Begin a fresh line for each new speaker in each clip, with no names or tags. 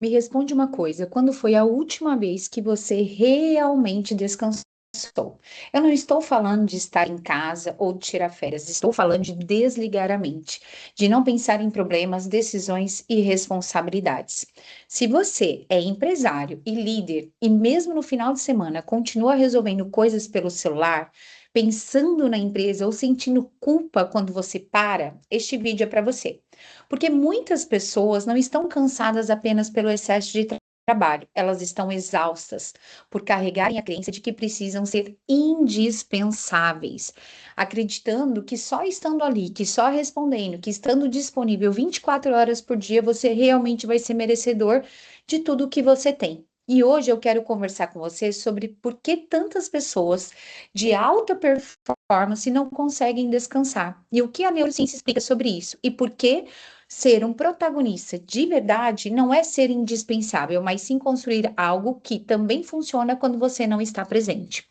Me responde uma coisa, quando foi a última vez que você realmente descansou? Eu não estou falando de estar em casa ou de tirar férias, estou falando de desligar a mente, de não pensar em problemas, decisões e responsabilidades. Se você é empresário e líder e mesmo no final de semana continua resolvendo coisas pelo celular, pensando na empresa ou sentindo culpa quando você para, este vídeo é para você. Porque muitas pessoas não estão cansadas apenas pelo excesso de trabalho, elas estão exaustas por carregarem a crença de que precisam ser indispensáveis, acreditando que só estando ali, que só respondendo, que estando disponível 24 horas por dia, você realmente vai ser merecedor de tudo o que você tem. E hoje eu quero conversar com você sobre por que tantas pessoas de alta performance não conseguem descansar e o que a neurociência explica sobre isso e por que ser um protagonista de verdade não é ser indispensável, mas sim construir algo que também funciona quando você não está presente.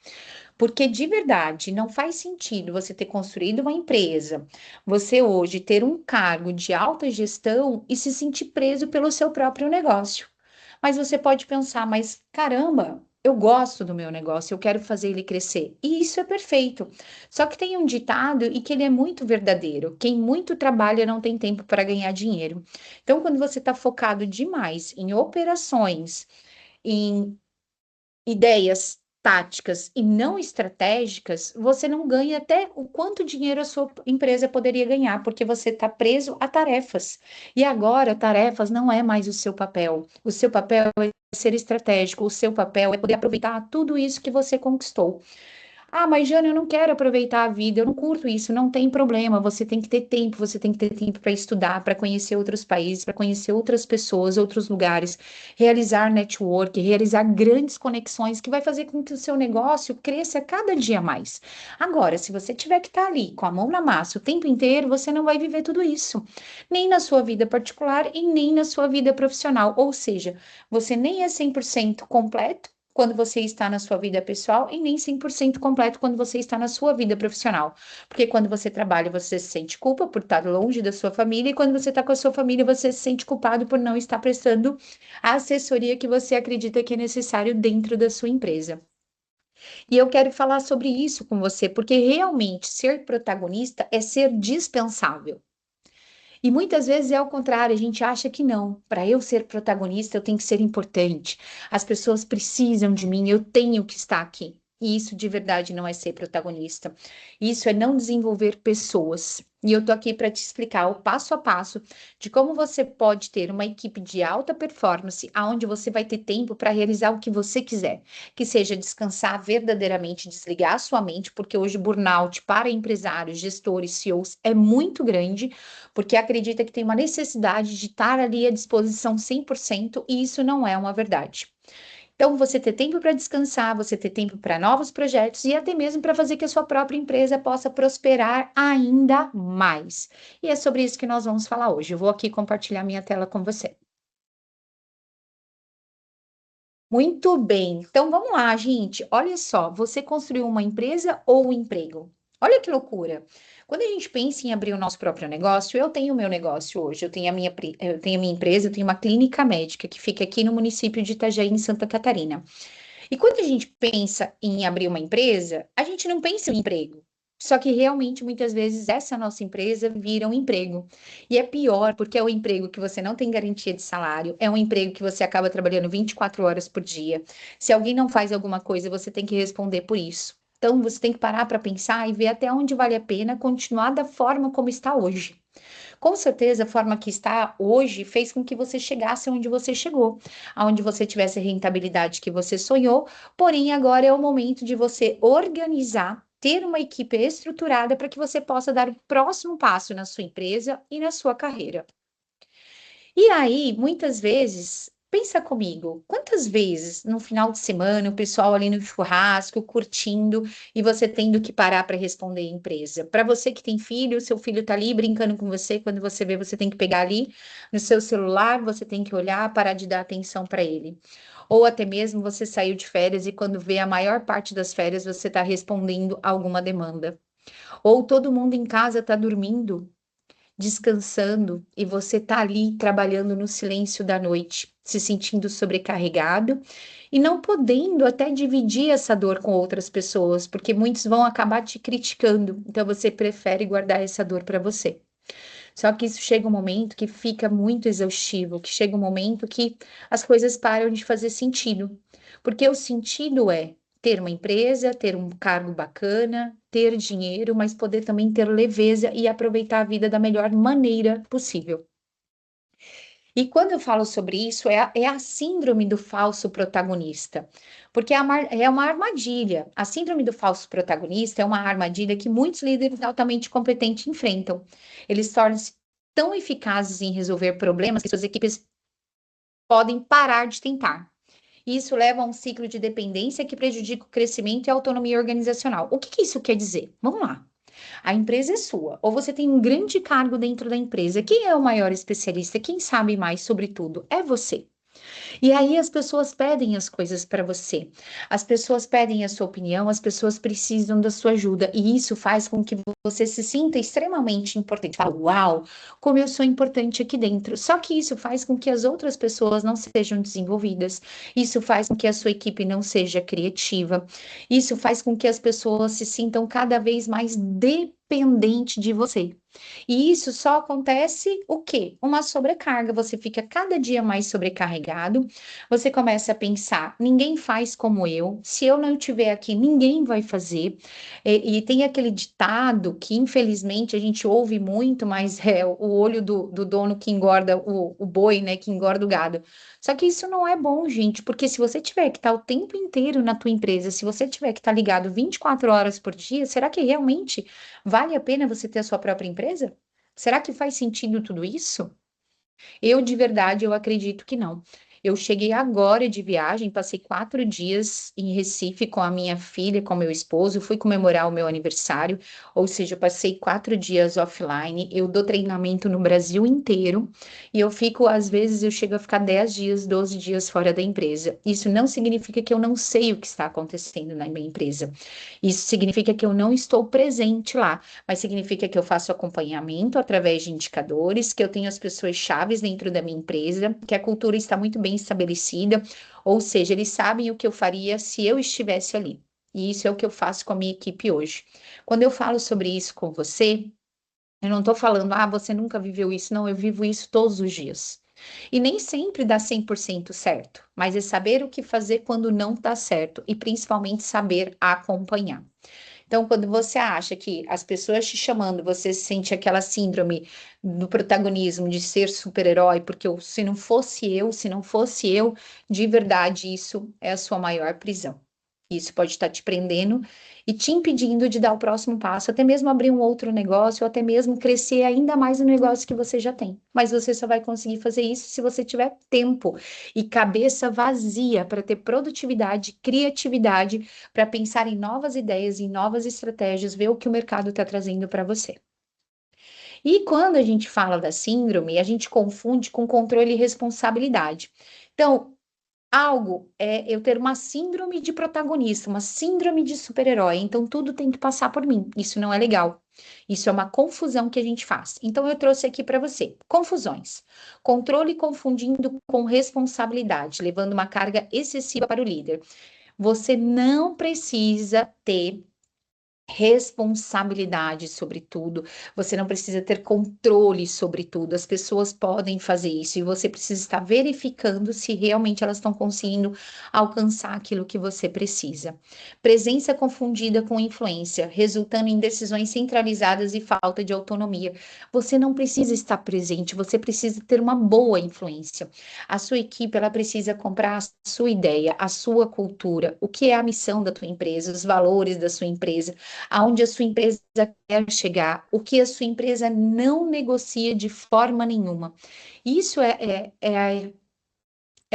Porque de verdade não faz sentido você ter construído uma empresa, você hoje ter um cargo de alta gestão e se sentir preso pelo seu próprio negócio. Mas você pode pensar, mas caramba, eu gosto do meu negócio, eu quero fazer ele crescer. E isso é perfeito. Só que tem um ditado e que ele é muito verdadeiro. Quem muito trabalha não tem tempo para ganhar dinheiro. Então, quando você está focado demais em operações, em ideias táticas e não estratégicas, você não ganha até o quanto dinheiro a sua empresa poderia ganhar, porque você está preso a tarefas. E agora, tarefas não é mais o seu papel. O seu papel é ser estratégico, o seu papel é poder aproveitar tudo isso que você conquistou. Ah, mas Jana, eu não quero aproveitar a vida, eu não curto isso, não tem problema. Você tem que ter tempo, você tem que ter tempo para estudar, para conhecer outros países, para conhecer outras pessoas, outros lugares, realizar network, realizar grandes conexões que vai fazer com que o seu negócio cresça cada dia mais. Agora, se você tiver que estar ali com a mão na massa o tempo inteiro, você não vai viver tudo isso, nem na sua vida particular e nem na sua vida profissional. Ou seja, você nem é 100% completo quando você está na sua vida pessoal e nem 100% completo quando você está na sua vida profissional. Porque quando você trabalha, você se sente culpa por estar longe da sua família, e quando você está com a sua família, você se sente culpado por não estar prestando a assessoria que você acredita que é necessário dentro da sua empresa. E eu quero falar sobre isso com você, porque realmente ser protagonista é ser dispensável. E muitas vezes é ao contrário, a gente acha que não. Para eu ser protagonista, eu tenho que ser importante. As pessoas precisam de mim, eu tenho que estar aqui. E isso de verdade não é ser protagonista. Isso é não desenvolver pessoas. E eu tô aqui para te explicar o passo a passo de como você pode ter uma equipe de alta performance, aonde você vai ter tempo para realizar o que você quiser, que seja descansar verdadeiramente, desligar a sua mente, porque hoje burnout para empresários, gestores, CEOs é muito grande porque acredita que tem uma necessidade de estar ali à disposição 100% e isso não é uma verdade. Então, você ter tempo para descansar, você ter tempo para novos projetos e até mesmo para fazer que a sua própria empresa possa prosperar ainda mais. E é sobre isso que nós vamos falar hoje. Eu vou aqui compartilhar minha tela com você. Muito bem. Então vamos lá, gente. Olha só, você construiu uma empresa ou um emprego? Olha que loucura. Quando a gente pensa em abrir o nosso próprio negócio, eu tenho o meu negócio hoje, eu tenho a minha empresa, eu tenho uma clínica médica que fica aqui no município de Itajaí, em Santa Catarina. E quando a gente pensa em abrir uma empresa, a gente não pensa em emprego. Só que realmente, muitas vezes, essa nossa empresa vira um emprego. E é pior, porque é um emprego que você não tem garantia de salário, é um emprego que você acaba trabalhando 24 horas por dia. Se alguém não faz alguma coisa, você tem que responder por isso. Então, você tem que parar para pensar e ver até onde vale a pena continuar da forma como está hoje. Com certeza, a forma que está hoje fez com que você chegasse onde você chegou, aonde você tivesse a rentabilidade que você sonhou, porém agora é o momento de você organizar, ter uma equipe estruturada para que você possa dar o próximo passo na sua empresa e na sua carreira. E aí, muitas vezes, pensa comigo, quantas vezes no final de semana o pessoal ali no churrasco, curtindo, e você tendo que parar para responder a empresa? Para você que tem filho, seu filho tá ali brincando com você, quando você vê, você tem que pegar ali no seu celular, você tem que olhar, parar de dar atenção para ele. Ou até mesmo você saiu de férias e quando vê a maior parte das férias, você está respondendo a alguma demanda. Ou todo mundo em casa está dormindo descansando e você tá ali trabalhando no silêncio da noite, se sentindo sobrecarregado e não podendo até dividir essa dor com outras pessoas, porque muitos vão acabar te criticando, então você prefere guardar essa dor para você. Só que isso chega um momento que fica muito exaustivo, que chega um momento que as coisas param de fazer sentido. Porque o sentido é ter uma empresa, ter um cargo bacana, ter dinheiro, mas poder também ter leveza e aproveitar a vida da melhor maneira possível. E quando eu falo sobre isso, é a síndrome do falso protagonista, porque é uma armadilha. A síndrome do falso protagonista é uma armadilha que muitos líderes altamente competentes enfrentam. Eles tornam-se tão eficazes em resolver problemas que suas equipes podem parar de tentar. Isso leva a um ciclo de dependência que prejudica o crescimento e a autonomia organizacional. O que que isso quer dizer? Vamos lá. A empresa é sua, ou você tem um grande cargo dentro da empresa. Quem é o maior especialista? Quem sabe mais sobre tudo? É você. E aí as pessoas pedem as coisas para você. As pessoas pedem a sua opinião, as pessoas precisam da sua ajuda. E isso faz com que você se sinta extremamente importante. Fala, uau, como eu sou importante aqui dentro. Só que isso faz com que as outras pessoas não sejam desenvolvidas. Isso faz com que a sua equipe não seja criativa. Isso faz com que as pessoas se sintam cada vez mais dependente de você. E isso só acontece o quê? Uma sobrecarga. Você fica cada dia mais sobrecarregado. Você começa a pensar: ninguém faz como eu. Se eu não estiver aqui, ninguém vai fazer. E tem aquele ditado que, infelizmente, a gente ouve muito, mas é o olho do dono que engorda o boi, né? Que engorda o gado. Só que isso não é bom, gente, porque se você tiver que estar o tempo inteiro na tua empresa, se você tiver que estar ligado 24 horas por dia, será que realmente vale a pena você ter a sua própria empresa? Será que faz sentido tudo isso? Eu, de verdade, eu acredito que não. Eu cheguei agora de viagem, passei 4 dias em Recife com a minha filha, com meu esposo, fui comemorar o meu aniversário, ou seja, eu passei 4 dias offline. Eu dou treinamento no Brasil inteiro e eu fico, às vezes, eu chego a ficar 10 dias, 12 dias fora da empresa. Isso não significa que eu não sei o que está acontecendo na minha empresa. Isso significa que eu não estou presente lá, mas significa que eu faço acompanhamento através de indicadores, que eu tenho as pessoas chaves dentro da minha empresa, que a cultura está muito bem estabelecida, ou seja, eles sabem o que eu faria se eu estivesse ali. E isso é o que eu faço com a minha equipe hoje. Quando eu falo sobre isso com você, eu não estou falando, ah, você nunca viveu isso. Não, eu vivo isso todos os dias. E nem sempre dá 100% certo, mas é saber o que fazer quando não está certo e principalmente saber acompanhar. Então, quando você acha que as pessoas te chamando, você sente aquela síndrome do protagonismo de ser super-herói, porque se não fosse eu, de verdade, isso é a sua maior prisão. Isso pode estar te prendendo e te impedindo de dar o próximo passo, até mesmo abrir um outro negócio, ou até mesmo crescer ainda mais no negócio que você já tem. Mas você só vai conseguir fazer isso se você tiver tempo e cabeça vazia para ter produtividade, criatividade para pensar em novas ideias, em novas estratégias, ver o que o mercado está trazendo para você. E quando a gente fala da síndrome, a gente confunde com controle e responsabilidade. Então, algo é eu ter uma síndrome de protagonista, uma síndrome de super-herói, então tudo tem que passar por mim. Isso não é legal. Isso é uma confusão que a gente faz. Então eu trouxe aqui para você confusões. Controle confundindo com responsabilidade, levando uma carga excessiva para o líder. Você não precisa ter responsabilidade sobre tudo, você não precisa ter controle sobre tudo, as pessoas podem fazer isso e você precisa estar verificando se realmente elas estão conseguindo alcançar aquilo que você precisa. Presença confundida com influência, resultando em decisões centralizadas e falta de autonomia. Você não precisa estar presente, você precisa ter uma boa influência. A sua equipe, ela precisa comprar a sua ideia, a sua cultura, o que é a missão da tua empresa, os valores da sua empresa, aonde a sua empresa quer chegar, o que a sua empresa não negocia de forma nenhuma. Isso é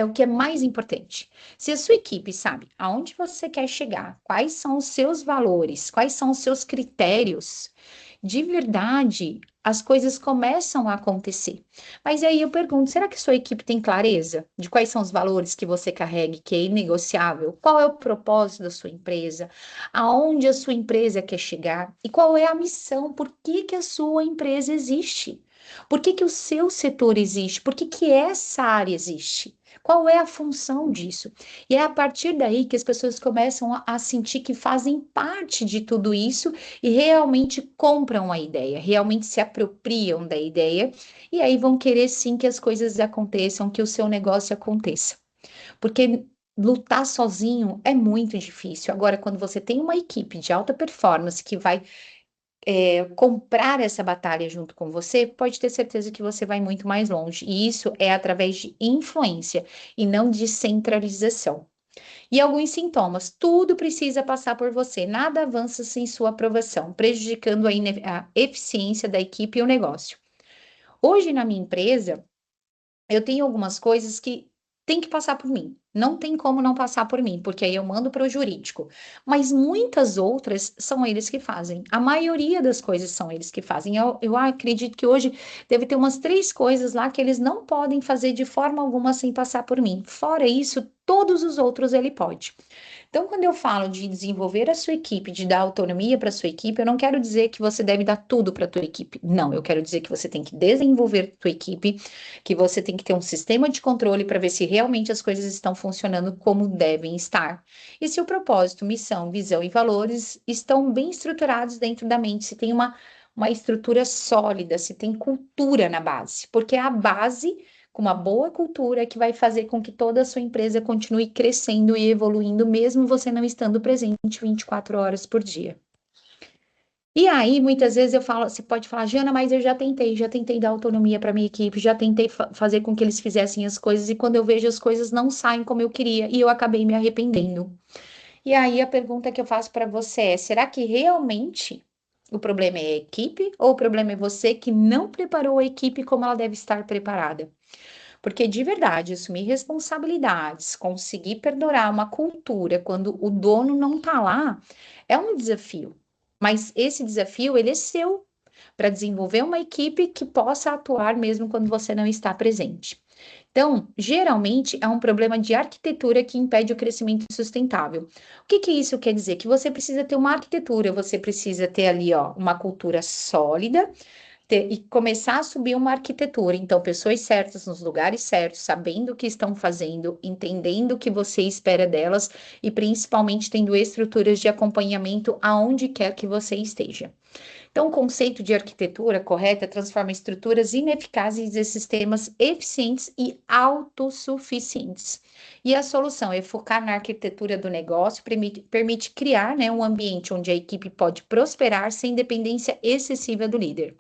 o que é mais importante. Se a sua equipe sabe aonde você quer chegar, quais são os seus valores, quais são os seus critérios, de verdade, as coisas começam a acontecer. Mas aí eu pergunto, será que sua equipe tem clareza de quais são os valores que você carrega, que é inegociável? Qual é o propósito da sua empresa? Aonde a sua empresa quer chegar? E qual é a missão? Por que que a sua empresa existe? Por que que o seu setor existe? Por que que essa área existe? Qual é a função disso? E é a partir daí que as pessoas começam a sentir que fazem parte de tudo isso e realmente compram a ideia, realmente se apropriam da ideia, e aí vão querer sim que as coisas aconteçam, que o seu negócio aconteça. Porque lutar sozinho é muito difícil. Agora, quando você tem uma equipe de alta performance que vai comprar essa batalha junto com você, pode ter certeza que você vai muito mais longe. E isso é através de influência e não de centralização. E alguns sintomas: tudo precisa passar por você, nada avança sem sua aprovação, prejudicando a eficiência da equipe e o negócio. Hoje, na minha empresa, eu tenho algumas coisas que tem que passar por mim. Não tem como não passar por mim, porque aí eu mando para o jurídico. Mas muitas outras são eles que fazem. A maioria das coisas são eles que fazem. Eu acredito que hoje deve ter umas 3 coisas lá que eles não podem fazer de forma alguma sem passar por mim. Fora isso, todos os outros ele pode. Então, quando eu falo de desenvolver a sua equipe, de dar autonomia para a sua equipe, eu não quero dizer que você deve dar tudo para a tua equipe. Não, eu quero dizer que você tem que desenvolver a tua equipe, que você tem que ter um sistema de controle para ver se realmente as coisas estão funcionando como devem estar. E se o propósito, missão, visão e valores estão bem estruturados dentro da mente, se tem uma estrutura sólida, se tem cultura na base, porque é a base com uma boa cultura que vai fazer com que toda a sua empresa continue crescendo e evoluindo, mesmo você não estando presente 24 horas por dia. E aí, muitas vezes eu falo, você pode falar, Jana, mas eu já tentei dar autonomia para minha equipe, já tentei fazer com que eles fizessem as coisas, e quando eu vejo as coisas não saem como eu queria, e eu acabei me arrependendo. E aí a pergunta que eu faço para você é: será que realmente o problema é a equipe, ou o problema é você que não preparou a equipe como ela deve estar preparada? Porque de verdade, assumir responsabilidades, conseguir perdurar uma cultura quando o dono não está lá, é um desafio. Mas esse desafio, ele é seu, para desenvolver uma equipe que possa atuar mesmo quando você não está presente. Então, geralmente é um problema de arquitetura que impede o crescimento sustentável. O que que isso quer dizer? Que você precisa ter uma arquitetura, você precisa ter ali, ó, uma cultura sólida, e começar a subir uma arquitetura. Então, pessoas certas nos lugares certos, sabendo o que estão fazendo, entendendo o que você espera delas e principalmente tendo estruturas de acompanhamento aonde quer que você esteja. Então, o conceito de arquitetura correta transforma estruturas ineficazes em sistemas eficientes e autossuficientes. E a solução é focar na arquitetura do negócio, permite criar, né, um ambiente onde a equipe pode prosperar sem dependência excessiva do líder.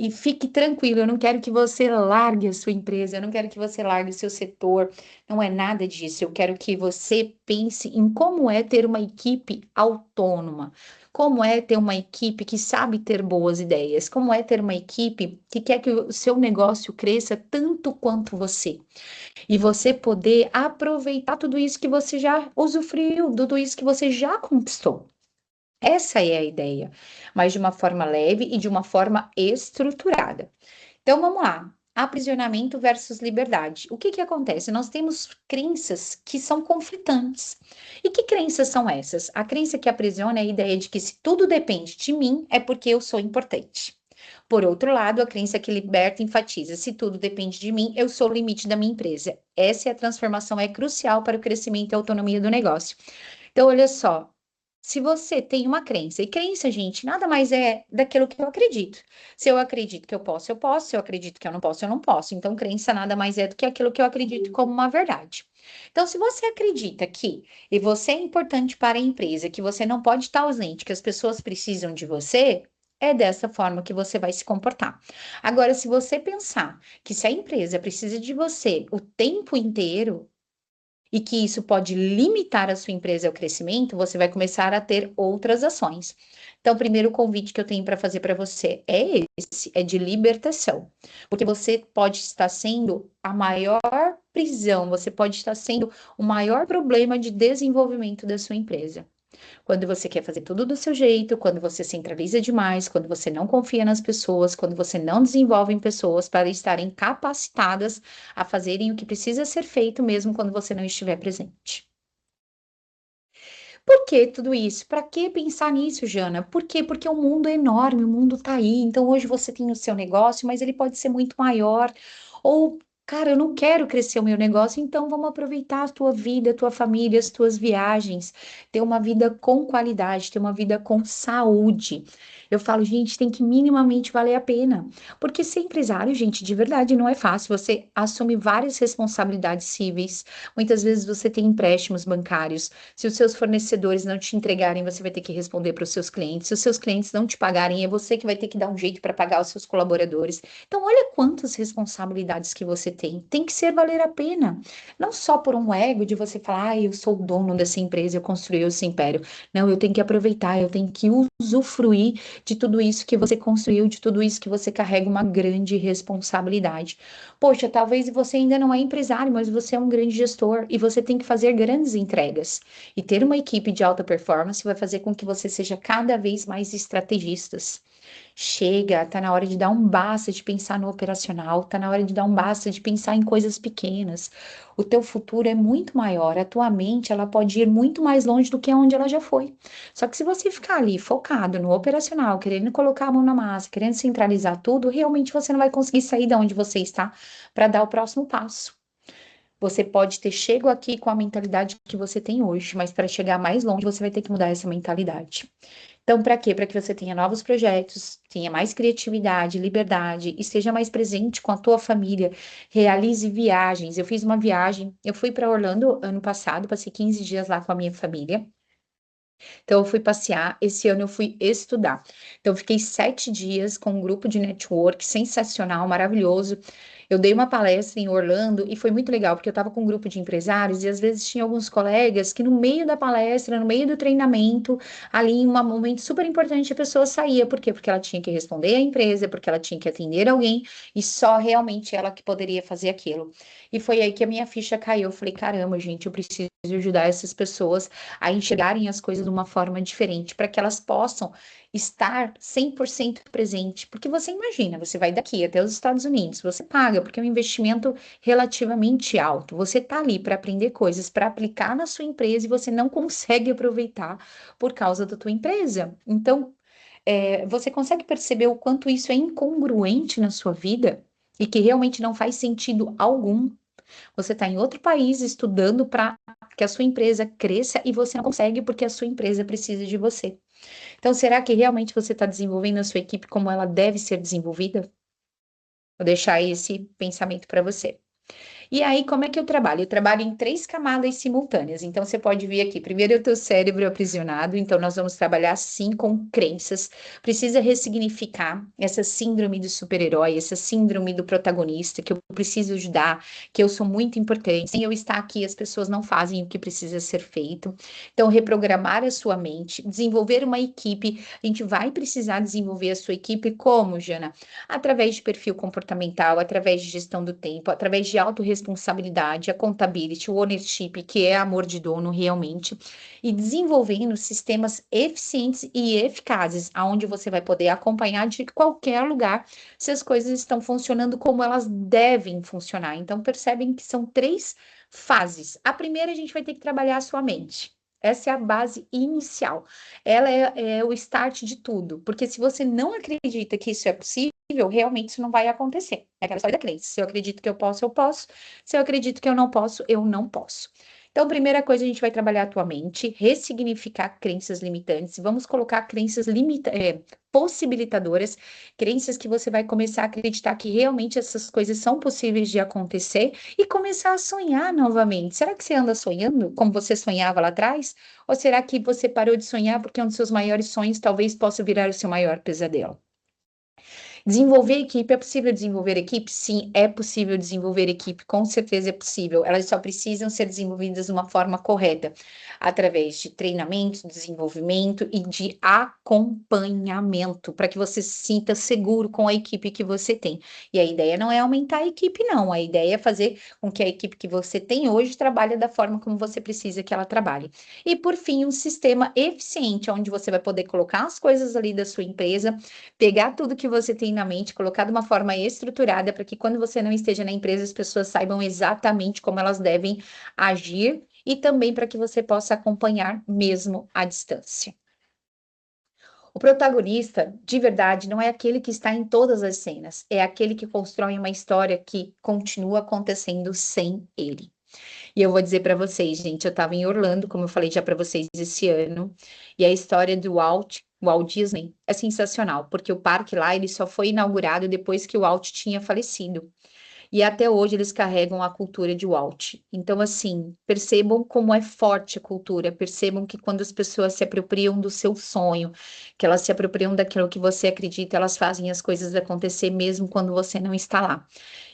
E fique tranquilo, eu não quero que você largue a sua empresa, eu não quero que você largue o seu setor, não é nada disso. Eu quero que você pense em como é ter uma equipe autônoma, como é ter uma equipe que sabe ter boas ideias, como é ter uma equipe que quer que o seu negócio cresça tanto quanto você. E você poder aproveitar tudo isso que você já usufruiu, tudo isso que você já conquistou. Essa é a ideia, mas de uma forma leve e de uma forma estruturada. Então vamos lá. Aprisionamento versus liberdade. O que que acontece? Nós temos crenças que são conflitantes. E que crenças são essas? A crença que aprisiona é a ideia de que se tudo depende de mim, é porque eu sou importante. Por outro lado, a crença que liberta enfatiza: se tudo depende de mim, eu sou o limite da minha empresa. Essa é a transformação, é crucial para o crescimento e autonomia do negócio. Então, olha só, se você tem uma crença, e crença, gente, nada mais é daquilo que eu acredito. Se eu acredito que eu posso, eu posso. Se eu acredito que eu não posso, eu não posso. Então, crença nada mais é do que aquilo que eu acredito como uma verdade. Então, se você acredita que e você é importante para a empresa, que você não pode estar ausente, que as pessoas precisam de você, é dessa forma que você vai se comportar. Agora, se você pensar que se a empresa precisa de você o tempo inteiro, e que isso pode limitar a sua empresa ao crescimento, você vai começar a ter outras ações. Então, o primeiro convite que eu tenho para fazer para você é esse, é de libertação, porque você pode estar sendo a maior prisão, você pode estar sendo o maior problema de desenvolvimento da sua empresa. Quando você quer fazer tudo do seu jeito, quando você centraliza demais, quando você não confia nas pessoas, quando você não desenvolve pessoas para estarem capacitadas a fazerem o que precisa ser feito, mesmo quando você não estiver presente. Por que tudo isso? Para que pensar nisso, Jana? Por quê? Porque o mundo é enorme, o mundo está aí. Então, hoje você tem o seu negócio, mas ele pode ser muito maior. Ou, cara, eu não quero crescer o meu negócio, então vamos aproveitar a tua vida, a tua família, as tuas viagens, ter uma vida com qualidade, ter uma vida com saúde. Eu falo, gente, tem que minimamente valer a pena. Porque ser empresário, gente, de verdade não é fácil. Você assume várias responsabilidades cíveis. Muitas vezes você tem empréstimos bancários. Se os seus fornecedores não te entregarem, você vai ter que responder para os seus clientes. Se os seus clientes não te pagarem, é você que vai ter que dar um jeito para pagar os seus colaboradores. Então, olha quantas responsabilidades que você tem. Tem que ser valer a pena. Não só por um ego de você falar, eu sou o dono dessa empresa, eu construí esse império. Não, eu tenho que aproveitar, eu tenho que usufruir de tudo isso que você construiu, de tudo isso que você carrega uma grande responsabilidade. Poxa, talvez você ainda não é empresário, mas você é um grande gestor e você tem que fazer grandes entregas. E ter uma equipe de alta performance vai fazer com que você seja cada vez mais estrategistas. Chega, tá na hora de dar um basta de pensar no operacional, tá na hora de dar um basta de pensar em coisas pequenas. O teu futuro é muito maior, a tua mente, ela pode ir muito mais longe do que onde ela já foi. Só que se você ficar ali focado no operacional, querendo colocar a mão na massa, querendo centralizar tudo, realmente você não vai conseguir sair de onde você está para dar o próximo passo. Você pode ter chego aqui com a mentalidade que você tem hoje, mas para chegar mais longe, você vai ter que mudar essa mentalidade. Então, para quê? Para que você tenha novos projetos, tenha mais criatividade, liberdade, esteja mais presente com a tua família, realize viagens. Eu fiz uma viagem, eu fui para Orlando ano passado, passei 15 dias lá com a minha família. Então, eu fui passear. Esse ano eu fui estudar. Então, eu fiquei 7 dias com um grupo de network sensacional, maravilhoso. Eu dei uma palestra em Orlando e foi muito legal, porque eu estava com um grupo de empresários e às vezes tinha alguns colegas que no meio da palestra, no meio do treinamento, ali em um momento super importante, a pessoa saía. Por quê? Porque ela tinha que responder à empresa, porque ela tinha que atender alguém e só realmente ela que poderia fazer aquilo. E foi aí que a minha ficha caiu. Eu falei, caramba, gente, eu preciso ajudar essas pessoas a enxergarem as coisas de uma forma diferente, para que elas possam estar 100% presente. Porque você imagina, você vai daqui até os Estados Unidos, você paga, porque é um investimento relativamente alto. Você está ali para aprender coisas, para aplicar na sua empresa e você não consegue aproveitar por causa da tua empresa. Então, você consegue perceber o quanto isso é incongruente na sua vida e que realmente não faz sentido algum. Você está em outro país estudando para que a sua empresa cresça e você não consegue porque a sua empresa precisa de você. Então, será que realmente você está desenvolvendo a sua equipe como ela deve ser desenvolvida? Vou deixar esse pensamento para você. E aí, como é que eu trabalho? Eu trabalho em 3 camadas simultâneas. Então, você pode ver aqui. Primeiro, o teu cérebro aprisionado. Então, nós vamos trabalhar sim com crenças. Precisa ressignificar essa síndrome do super-herói, essa síndrome do protagonista, que eu preciso ajudar, que eu sou muito importante. Sem eu estar aqui, as pessoas não fazem o que precisa ser feito. Então, reprogramar a sua mente, desenvolver uma equipe. A gente vai precisar desenvolver a sua equipe como, Jana? Através de perfil comportamental, através de gestão do tempo, através de autorresponsabilidade, accountability, o ownership, que é amor de dono realmente, e desenvolvendo sistemas eficientes e eficazes, aonde você vai poder acompanhar de qualquer lugar se as coisas estão funcionando como elas devem funcionar. Então, percebem que são 3 fases. A primeira, a gente vai ter que trabalhar a sua mente. Essa é a base inicial. Ela é o start de tudo. Porque se você não acredita que isso é possível, realmente isso não vai acontecer. É aquela história da crença. Se eu acredito que eu posso, eu posso. Se eu acredito que eu não posso, eu não posso. Então, primeira coisa, a gente vai trabalhar a tua mente, ressignificar crenças limitantes. Vamos colocar crenças possibilitadoras, crenças que você vai começar a acreditar que realmente essas coisas são possíveis de acontecer e começar a sonhar novamente. Será que você anda sonhando como você sonhava lá atrás? Ou será que você parou de sonhar porque um dos seus maiores sonhos talvez possa virar o seu maior pesadelo? Desenvolver equipe, é possível desenvolver equipe? Sim, é possível desenvolver equipe, com certeza é possível. Elas só precisam ser desenvolvidas de uma forma correta, através de treinamento, desenvolvimento e de acompanhamento, para que você se sinta seguro com a equipe que você tem. E a ideia não é aumentar a equipe, não. A ideia é fazer com que a equipe que você tem hoje trabalhe da forma como você precisa que ela trabalhe. E, por fim, um sistema eficiente, onde você vai poder colocar as coisas ali da sua empresa, pegar tudo que você tem na mente, colocar de uma forma estruturada para que quando você não esteja na empresa, as pessoas saibam exatamente como elas devem agir e também para que você possa acompanhar mesmo à distância. O protagonista, de verdade, não é aquele que está em todas as cenas, é aquele que constrói uma história que continua acontecendo sem ele. E eu vou dizer para vocês, gente, eu estava em Orlando, como eu falei já para vocês esse ano, e a história do Walt Disney é sensacional, porque o parque lá ele só foi inaugurado depois que o Walt tinha falecido. E até hoje eles carregam a cultura de Walt. Então, assim, percebam como é forte a cultura, percebam que quando as pessoas se apropriam do seu sonho, que elas se apropriam daquilo que você acredita, elas fazem as coisas acontecer mesmo quando você não está lá.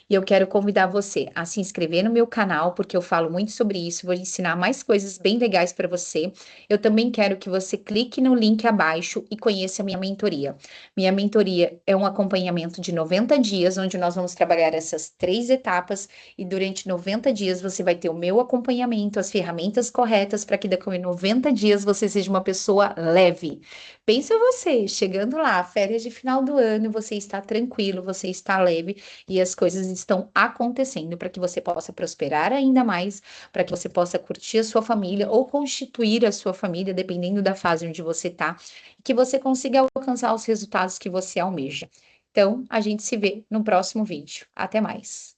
E eu quero convidar você a se inscrever no meu canal, porque eu falo muito sobre isso, vou ensinar mais coisas bem legais para você. Eu também quero que você clique no link abaixo e conheça a minha mentoria. Minha mentoria é um acompanhamento de 90 dias, onde nós vamos trabalhar essas 3 etapas, e durante 90 dias você vai ter o meu acompanhamento, as ferramentas corretas para que daqui a 90 dias você seja uma pessoa leve. Pensa você, chegando lá, férias de final do ano, você está tranquilo, você está leve e as coisas estão acontecendo para que você possa prosperar ainda mais, para que você possa curtir a sua família ou constituir a sua família, dependendo da fase onde você está, e que você consiga alcançar os resultados que você almeja. Então, a gente se vê no próximo vídeo. Até mais.